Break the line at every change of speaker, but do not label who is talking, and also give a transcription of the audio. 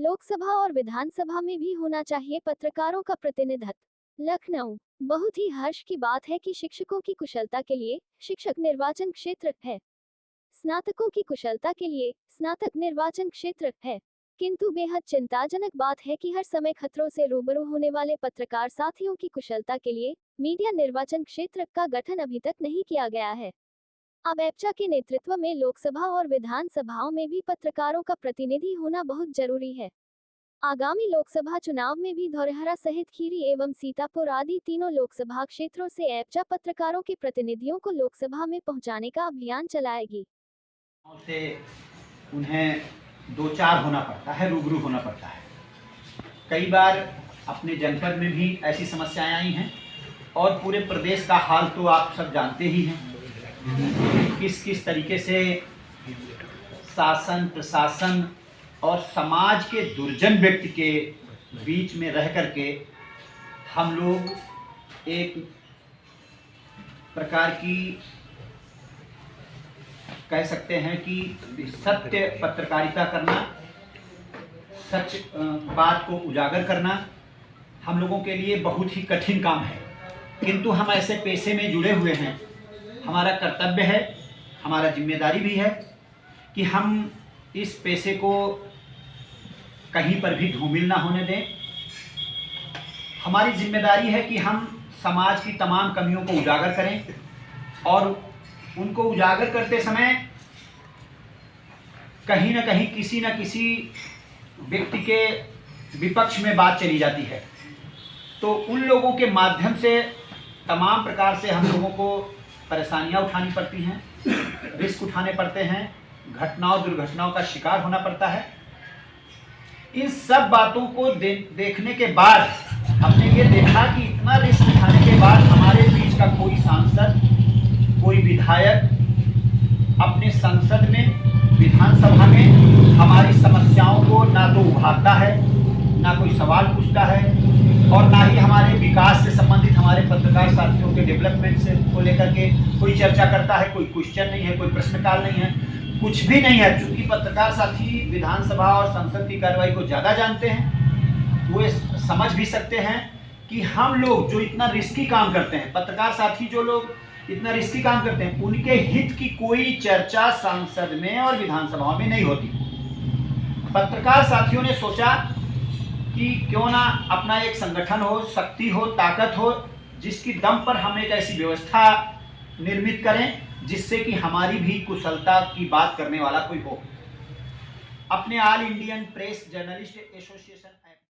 लोकसभा और विधानसभा में भी होना चाहिए पत्रकारों का प्रतिनिधित्व। लखनऊ। बहुत ही हर्ष की बात है कि शिक्षकों की कुशलता के लिए शिक्षक निर्वाचन क्षेत्र है, स्नातकों की कुशलता के लिए स्नातक निर्वाचन क्षेत्र है। किंतु बेहद चिंताजनक बात है कि हर समय खतरों से रूबरू होने वाले पत्रकार साथियों की कुशलता के लिए मीडिया निर्वाचन क्षेत्र का गठन अभी तक नहीं किया गया है। अब एप्चा के नेतृत्व में लोकसभा और विधानसभाओं में भी पत्रकारों का प्रतिनिधि होना बहुत जरूरी है। आगामी लोकसभा चुनाव में भी धौरहरा सहित खीरी एवं सीतापुर आदि तीनों लोकसभा क्षेत्रों से एप्चा पत्रकारों के प्रतिनिधियों को लोकसभा में पहुंचाने का अभियान चलाएगी।
से उन्हें दो चार होना पड़ता है, रूबरू होना पड़ता है। कई बार अपने जनपद में भी ऐसी समस्याएं आई हैं और पूरे प्रदेश का हाल तो आप सब जानते ही हैं। किस किस तरीके से शासन, प्रशासन और समाज के दुर्जन व्यक्ति के बीच में रह करके हम लोग एक प्रकार की कह सकते हैं कि सत्य पत्रकारिता करना, सच बात को उजागर करना हम लोगों के लिए बहुत ही कठिन काम है। किंतु हम ऐसे पेशे में जुड़े हुए हैं, हमारा कर्तव्य है, हमारा जिम्मेदारी भी है कि हम इस पेशे को कहीं पर भी धूमिल ना होने दें। हमारी जिम्मेदारी है कि हम समाज की तमाम कमियों को उजागर करें और उनको उजागर करते समय कहीं ना कहीं किसी न किसी व्यक्ति के विपक्ष में बात चली जाती है, तो उन लोगों के माध्यम से तमाम प्रकार से हम लोगों को परेशानियां उठानी पड़ती हैं, रिस्क उठाने पड़ते हैं, घटनाओं दुर्घटनाओं का शिकार होना पड़ता है। इन सब बातों को देखने के बाद हमने ये देखा कि इतना रिस्क उठाने के बाद हमारे बीच का कोई सांसद, कोई विधायक अपने संसद में, विधानसभा में हमारी समस्याओं को ना तो उभारता है, ना कोई सवाल पूछता है और ना ही हमारे विकास से संबंधित हमारे पत्रकार साथियों के डेवलपमेंट से को लेकर के कोई चर्चा करता है। कोई क्वेश्चन नहीं है, कोई प्रश्नकाल नहीं है, कुछ भी नहीं है। चूंकि पत्रकार साथी विधानसभा और संसद की कार्रवाई को ज़्यादा जानते हैं, वो समझ भी सकते हैं कि हम लोग जो इतना रिस्की काम करते हैं, पत्रकार साथी जो लोग इतना रिस्की काम करते हैं, उनके हित की कोई चर्चा संसद में और विधानसभाओं में नहीं होती। पत्रकार साथियों ने सोचा कि क्यों ना अपना एक संगठन हो, शक्ति हो, ताकत हो, जिसकी दम पर हम एक ऐसी व्यवस्था निर्मित करें जिससे कि हमारी भी कुशलता की बात करने वाला कोई हो। अपने all Indian press journalist association